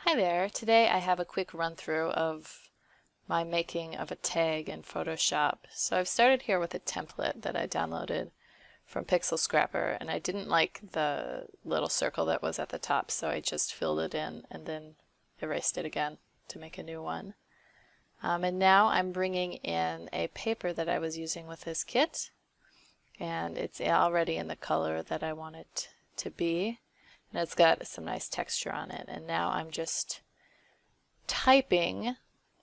Hi there. Today I have a quick run through of my making of a tag in Photoshop. So I've started here with a template that I downloaded from Pixel Scrapper, and I didn't like the little circle that was at the top, so I just filled it in and then erased it again to make a new one. And now I'm bringing in a paper that I was using with this kit, and it's already in the color that I want it to be. And it's got some nice texture on it. And now I'm just typing,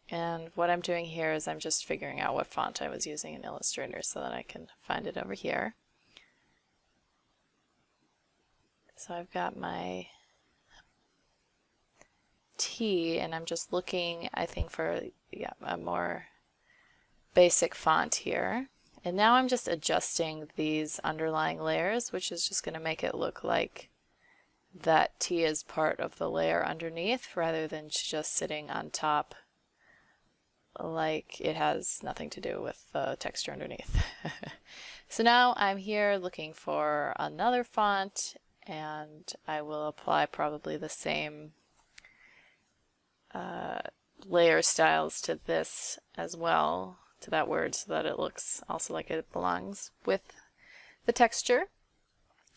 and what I'm doing here is I'm just figuring out what font I was using in Illustrator so that I can find it over here. So I've got my T, and I'm just looking, I think, for a more basic font here. And now I'm just adjusting these underlying layers, which is just going to make it look like that T is part of the layer underneath rather than just sitting on top like it has nothing to do with the texture underneath. So now I'm here looking for another font, and I will apply probably the same layer styles to this as well, to that word, so that it looks also like it belongs with the texture.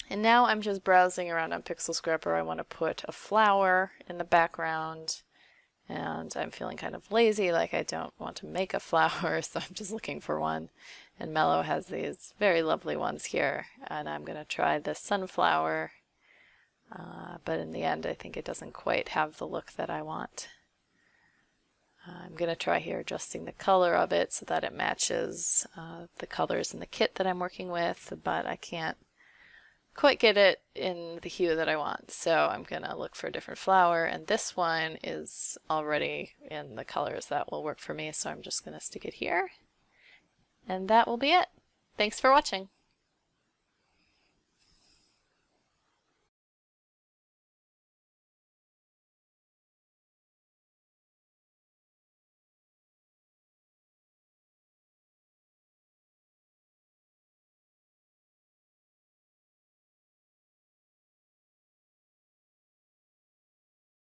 And now I'm just browsing around on Pixel Scrapper. I want to put a flower in the background, and I'm feeling kind of lazy, like I don't want to make a flower, so I'm just looking for one. And Mello has these very lovely ones here, and I'm going to try the sunflower, but in the end I think it doesn't quite have the look that I want. I'm going to try here adjusting the color of it so that it matches the colors in the kit that I'm working with, but I can't quite get it in the hue that I want, so I'm gonna look for a different flower, and this one is already in the colors that will work for me, so I'm just gonna stick it here, and that will be it. Thanks for watching.